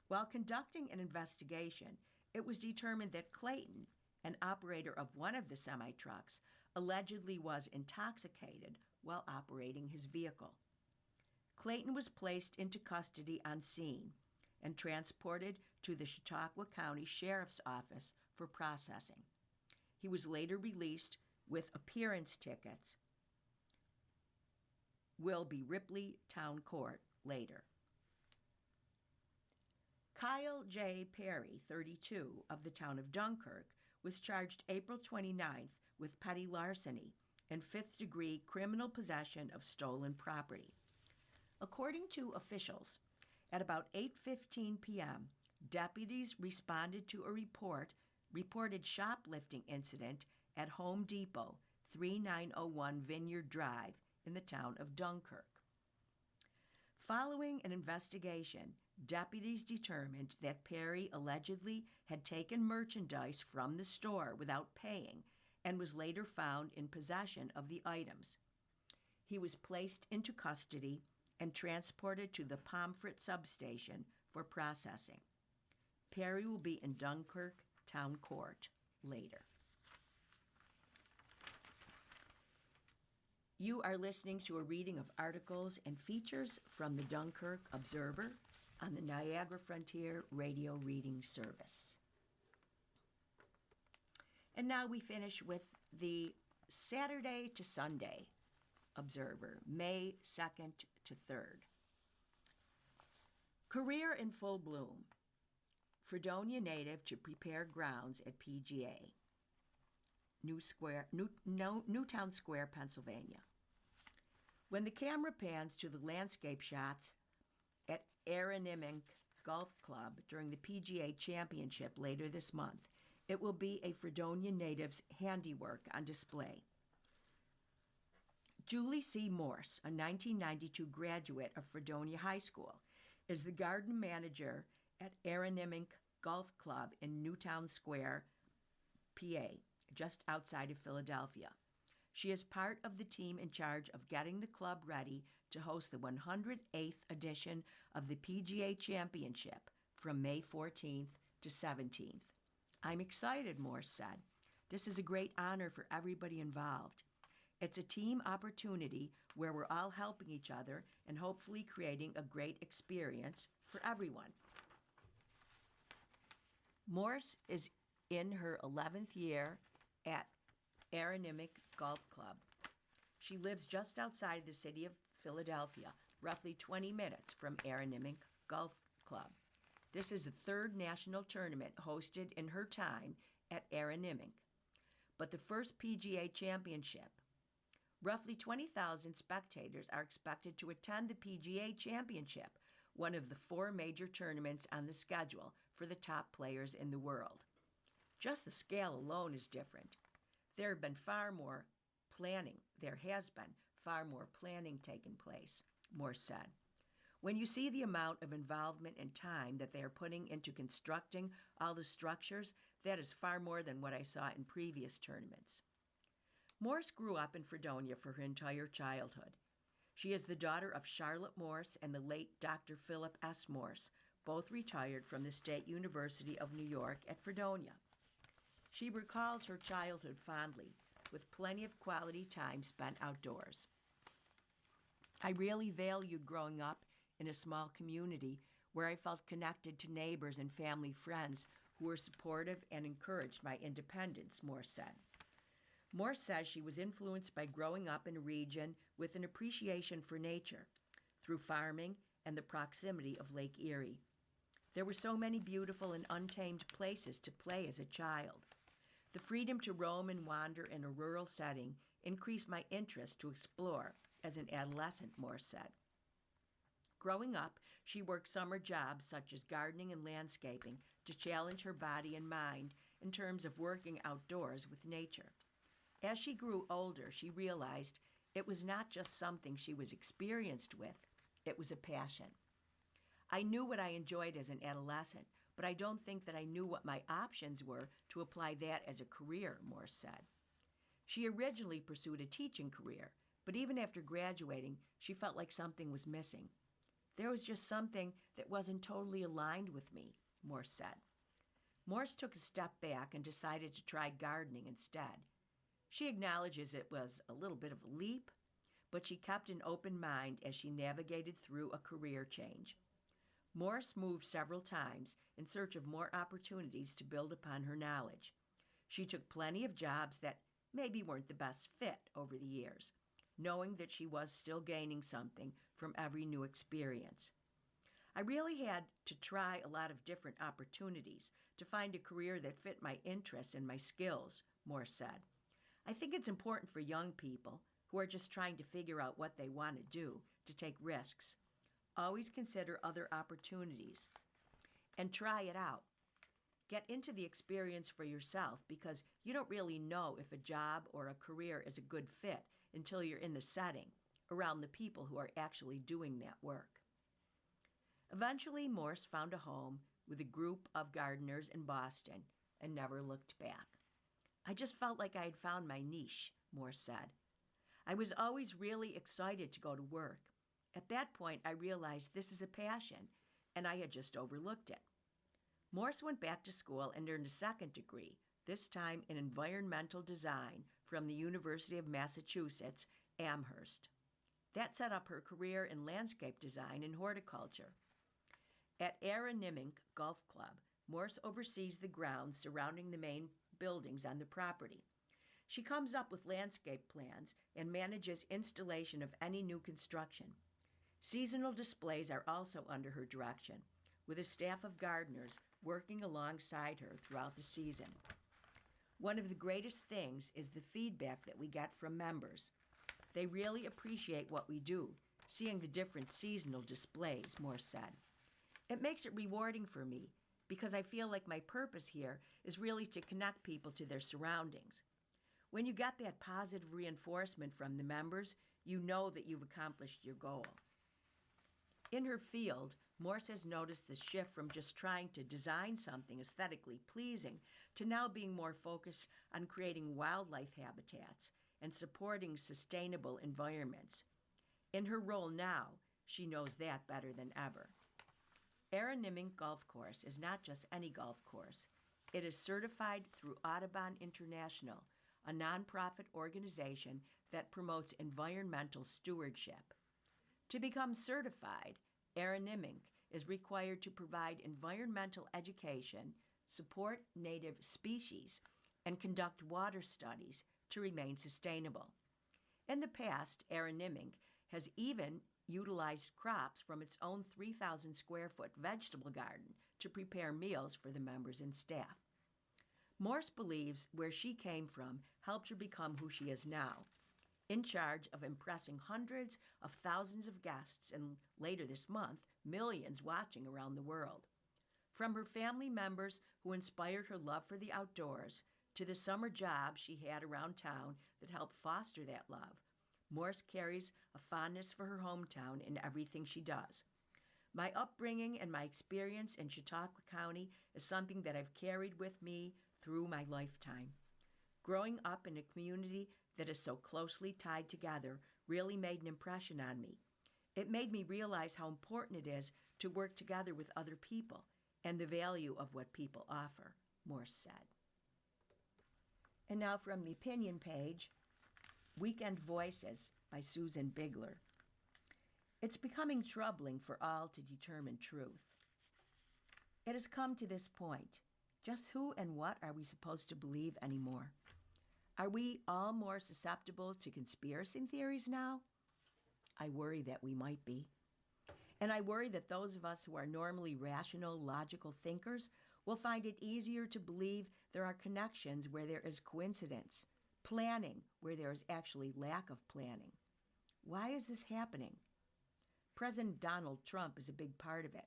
Speaker 2: While conducting an investigation, it was determined that Clayton, an operator of one of the semi-trucks, allegedly was intoxicated while operating his vehicle. Clayton was placed into custody on scene and transported to the Chautauqua County Sheriff's Office for processing. He was later released with appearance tickets. Will be Ripley Town Court later. Kyle J. Perry, 32, of the town of Dunkirk, was charged April 29th with petty larceny and fifth-degree criminal possession of stolen property. According to officials, at about 8:15 p.m., deputies responded to a reported shoplifting incident at Home Depot, 3901 Vineyard Drive in the town of Dunkirk. Following an investigation, deputies determined that Perry allegedly had taken merchandise from the store without paying and was later found in possession of the items. He was placed into custody and transported to the Pomfret substation for processing. Perry will be in Dunkirk Town Court later. You are listening to a reading of articles and features from the Dunkirk Observer on the Niagara Frontier Radio Reading Service. And now we finish with the Saturday to Sunday Observer, May 2nd to 3rd. Career in full bloom. Fredonia native to prepare grounds at PGA. Newtown Square, Pennsylvania. When the camera pans to the landscape shots at Aranimink Golf Club during the PGA Championship later this month, it will be a Fredonia native's handiwork on display. Julie C. Morse, a 1992 graduate of Fredonia High School, is the garden manager at Aranimink Golf Club in Newtown Square, PA, just outside of Philadelphia. She is part of the team in charge of getting the club ready to host the 108th edition of the PGA Championship from May 14th to 17th. I'm excited, Morse said. This is a great honor for everybody involved. It's a team opportunity where we're all helping each other and hopefully creating a great experience for everyone. Morse is in her 11th year at Aranimink Golf Club. She lives just outside the city of Philadelphia, roughly 20 minutes from Aranimink Golf Club. This is the third national tournament hosted in her time at Aranimink, but the first PGA Championship. Roughly 20,000 spectators are expected to attend the PGA Championship, one of the 4 major tournaments on the schedule for the top players in the world. Just the scale alone is different. There has been far more planning taking place, Morse said. When you see the amount of involvement and time that they are putting into constructing all the structures, that is far more than what I saw in previous tournaments. Morse grew up in Fredonia for her entire childhood. She is the daughter of Charlotte Morse and the late Dr. Philip S. Morse, both retired from the State University of New York at Fredonia. She recalls her childhood fondly, with plenty of quality time spent outdoors. I really valued growing up in a small community where I felt connected to neighbors and family friends who were supportive and encouraged my independence, Morse said. Morse says she was influenced by growing up in a region with an appreciation for nature through farming and the proximity of Lake Erie. There were so many beautiful and untamed places to play as a child. The freedom to roam and wander in a rural setting increased my interest to explore as an adolescent, Morse said. Growing up, she worked summer jobs such as gardening and landscaping to challenge her body and mind in terms of working outdoors with nature. As she grew older, she realized it was not just something she was experienced with, it was a passion. I knew what I enjoyed as an adolescent, but I don't think that I knew what my options were to apply that as a career, Morse said. She originally pursued a teaching career, but even after graduating, she felt like something was missing. There was just something that wasn't totally aligned with me, Morse said. Morse took a step back and decided to try gardening instead. She acknowledges it was a little bit of a leap, but she kept an open mind as she navigated through a career change. Morse moved several times in search of more opportunities to build upon her knowledge. She took plenty of jobs that maybe weren't the best fit over the years, knowing that she was still gaining something from every new experience. I really had to try a lot of different opportunities to find a career that fit my interests and my skills, Morse said. I think it's important for young people who are just trying to figure out what they want to do to take risks. Always consider other opportunities and try it out. Get into the experience for yourself because you don't really know if a job or a career is a good fit until you're in the setting, around the people who are actually doing that work. Eventually, Morse found a home with a group of gardeners in Boston and never looked back. I just felt like I had found my niche, Morse said. I was always really excited to go to work. At that point, I realized this is a passion, and I had just overlooked it. Morse went back to school and earned a second degree, this time in environmental design from the University of Massachusetts, Amherst. That set up her career in landscape design and horticulture. At Aranimink Golf Club, Morse oversees the grounds surrounding the main buildings on the property. She comes up with landscape plans and manages installation of any new construction. Seasonal displays are also under her direction, with a staff of gardeners working alongside her throughout the season. One of the greatest things is the feedback that we get from members. They really appreciate what we do, seeing the different seasonal displays, Morse said. It makes it rewarding for me because I feel like my purpose here is really to connect people to their surroundings. When you get that positive reinforcement from the members, you know that you've accomplished your goal. In her field, Morse has noticed the shift from just trying to design something aesthetically pleasing to now being more focused on creating wildlife habitats and supporting sustainable environments. In her role now, she knows that better than ever. Aranimink Golf Course is not just any golf course. It is certified through Audubon International, a nonprofit organization that promotes environmental stewardship. To become certified, Aranimink is required to provide environmental education, support native species, and conduct water studies to remain sustainable. In the past, Aranimink has even utilized crops from its own 3,000 square foot vegetable garden to prepare meals for the members and staff. Morse believes where she came from helped her become who she is now, in charge of impressing hundreds of thousands of guests and later this month, millions watching around the world. From her family members who inspired her love for the outdoors to the summer jobs she had around town that helped foster that love, Morse carries a fondness for her hometown in everything she does. My upbringing and my experience in Chautauqua County is something that I've carried with me through my lifetime. Growing up in a community that is so closely tied together really made an impression on me. It made me realize how important it is to work together with other people and the value of what people offer, Morse said. And now from the opinion page, Weekend Voices by Susan Bigler. It's becoming troubling for all to determine truth. It has come to this point. Just who and what are we supposed to believe anymore? Are we all more susceptible to conspiracy theories now? I worry that we might be. And I worry that those of us who are normally rational, logical thinkers will find it easier to believe there are connections where there is coincidence, planning where there is actually lack of planning. Why is this happening? President Donald Trump is a big part of it.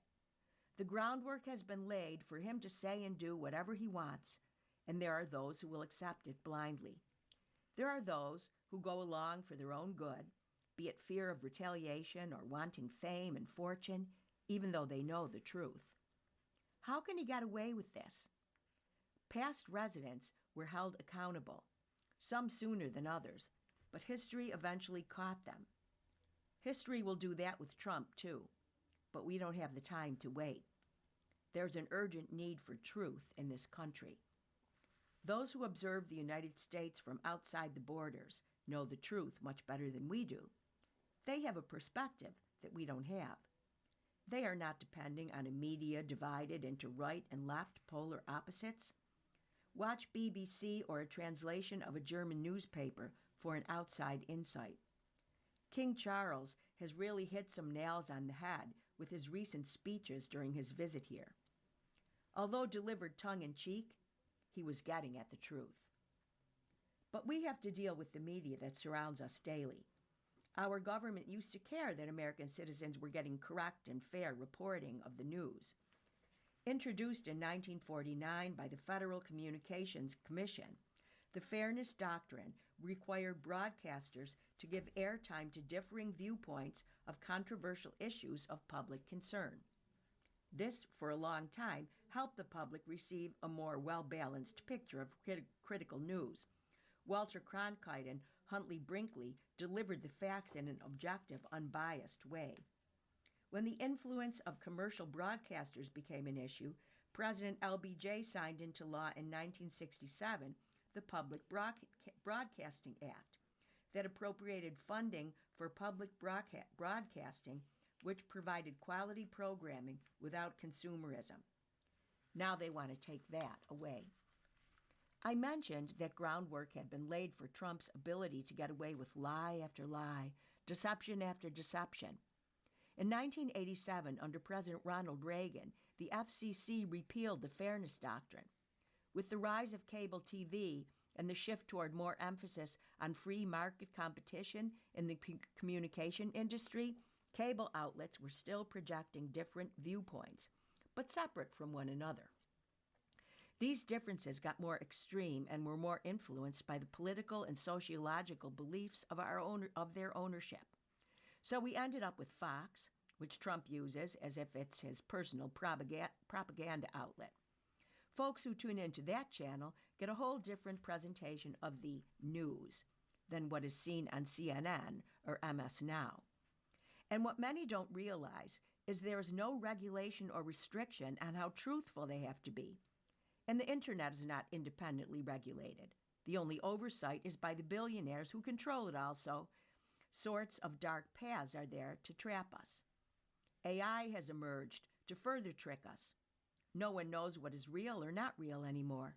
Speaker 2: The groundwork has been laid for him to say and do whatever he wants, and there are those who will accept it blindly. There are those who go along for their own good, be it fear of retaliation or wanting fame and fortune, even though they know the truth. How can he get away with this? Past residents were held accountable, some sooner than others, but history eventually caught them. History will do that with Trump, too, but we don't have the time to wait. There's an urgent need for truth in this country. Those who observe the United States from outside the borders know the truth much better than we do. They have a perspective that we don't have. They are not depending on a media divided into right and left polar opposites. Watch BBC or a translation of a German newspaper for an outside insight. King Charles has really hit some nails on the head with his recent speeches during his visit here. Although delivered tongue-in-cheek, he was getting at the truth. But we have to deal with the media that surrounds us daily. Our government used to care that American citizens were getting correct and fair reporting of the news. Introduced in 1949 by the Federal Communications Commission, the Fairness Doctrine required broadcasters to give airtime to differing viewpoints of controversial issues of public concern. This, for a long time, helped the public receive a more well-balanced picture of critical news. Walter Cronkite Huntley Brinkley delivered the facts in an objective, unbiased way. When the influence of commercial broadcasters became an issue, President LBJ signed into law in 1967 the Public Broadcasting Act that appropriated funding for public broadcasting, which provided quality programming without consumerism. Now they want to take that away. I mentioned that groundwork had been laid for Trump's ability to get away with lie after lie, deception after deception. In 1987, under President Ronald Reagan, the FCC repealed the Fairness Doctrine. With the rise of cable TV and the shift toward more emphasis on free market competition in the communication industry, cable outlets were still projecting different viewpoints, but separate from one another. These differences got more extreme and were more influenced by the political and sociological beliefs of their ownership. So we ended up with Fox, which Trump uses as if it's his personal propaganda outlet. Folks who tune into that channel get a whole different presentation of the news than what is seen on CNN or MS Now. And what many don't realize is there is no regulation or restriction on how truthful they have to be. And the internet is not independently regulated. The only oversight is by the billionaires who control it also. Sorts of dark paths are there to trap us. AI has emerged to further trick us. No one knows what is real or not real anymore.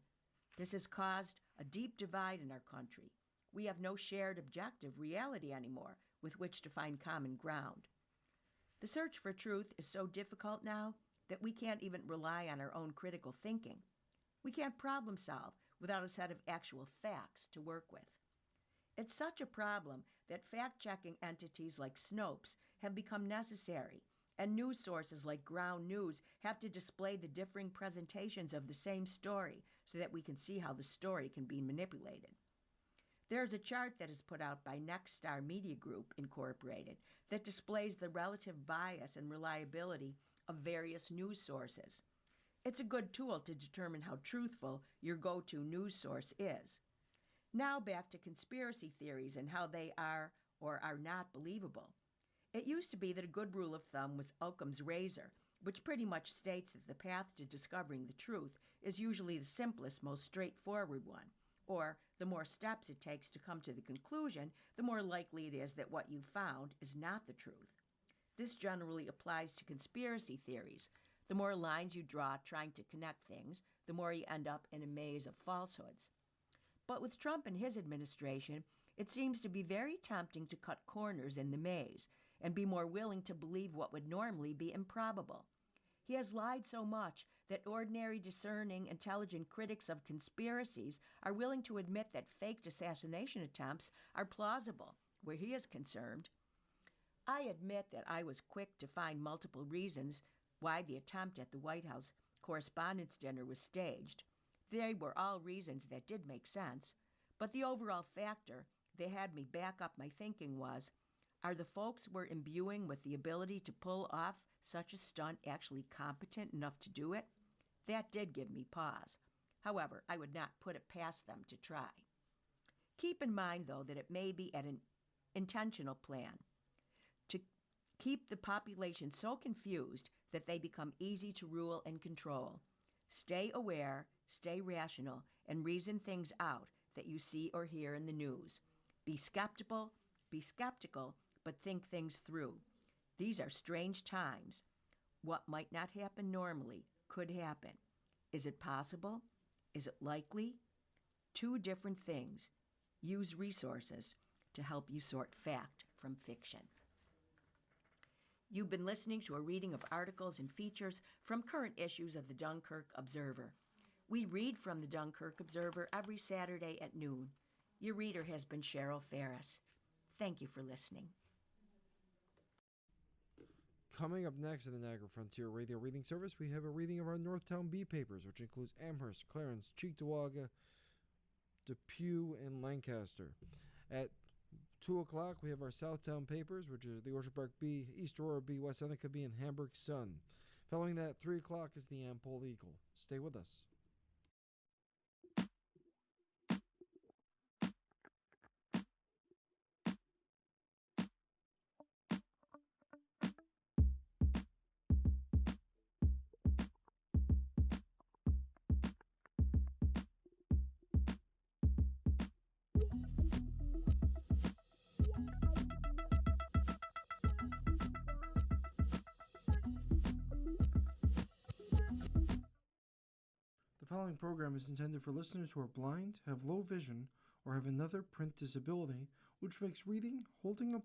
Speaker 2: This has caused a deep divide in our country. We have no shared objective reality anymore with which to find common ground. The search for truth is so difficult now that we can't even rely on our own critical thinking. We can't problem solve without a set of actual facts to work with. It's such a problem that fact-checking entities like Snopes have become necessary, and news sources like Ground News have to display the differing presentations of the same story so that we can see how the story can be manipulated. There's a chart that is put out by Nexstar Media Group, Incorporated, that displays the relative bias and reliability of various news sources. It's a good tool to determine how truthful your go-to news source is. Now back to conspiracy theories and how they are or are not believable. It used to be that a good rule of thumb was Occam's razor, which pretty much states that the path to discovering the truth is usually the simplest, most straightforward one, or the more steps it takes to come to the conclusion, the more likely it is that what you found is not the truth. This generally applies to conspiracy theories. The more lines you draw trying to connect things, the more you end up in a maze of falsehoods. But with Trump and his administration, it seems to be very tempting to cut corners in the maze and be more willing to believe what would normally be improbable. He has lied so much that ordinary, discerning, intelligent critics of conspiracies are willing to admit that faked assassination attempts are plausible where he is concerned. I admit that I was quick to find multiple reasons why the attempt at the White House Correspondents' Dinner was staged. They were all reasons that did make sense, but the overall factor that had me back up my thinking was, are the folks we're imbuing with the ability to pull off such a stunt actually competent enough to do it? That did give me pause. However, I would not put it past them to try. Keep in mind, though, that it may be an intentional plan to keep the population so confused that they become easy to rule and control. Stay aware, stay rational, and reason things out that you see or hear in the news. Be skeptical, but think things through. These are strange times. What might not happen normally could happen. Is it possible? Is it likely? Two different things. Use resources to help you sort fact from fiction. You've been listening to a reading of articles and features from current issues of the Dunkirk Observer. We read from the Dunkirk Observer every Saturday at noon. Your reader has been Cheryl Ferris. Thank you for listening.
Speaker 1: Coming up next in the Niagara Frontier Radio Reading Service, we have a reading of our Northtown Bee papers, which includes Amherst, Clarence, Cheektowaga, Depew, and Lancaster. At 2 o'clock, we have our Southtown papers, which is the Orchard Park Bee, East Aurora Bee, West Seneca Bee, and Hamburg Sun. Following that, 3 o'clock is the Ampole Eagle. Stay with us. following program is intended for listeners who are blind, have low vision, or have another print disability, which makes reading, holding a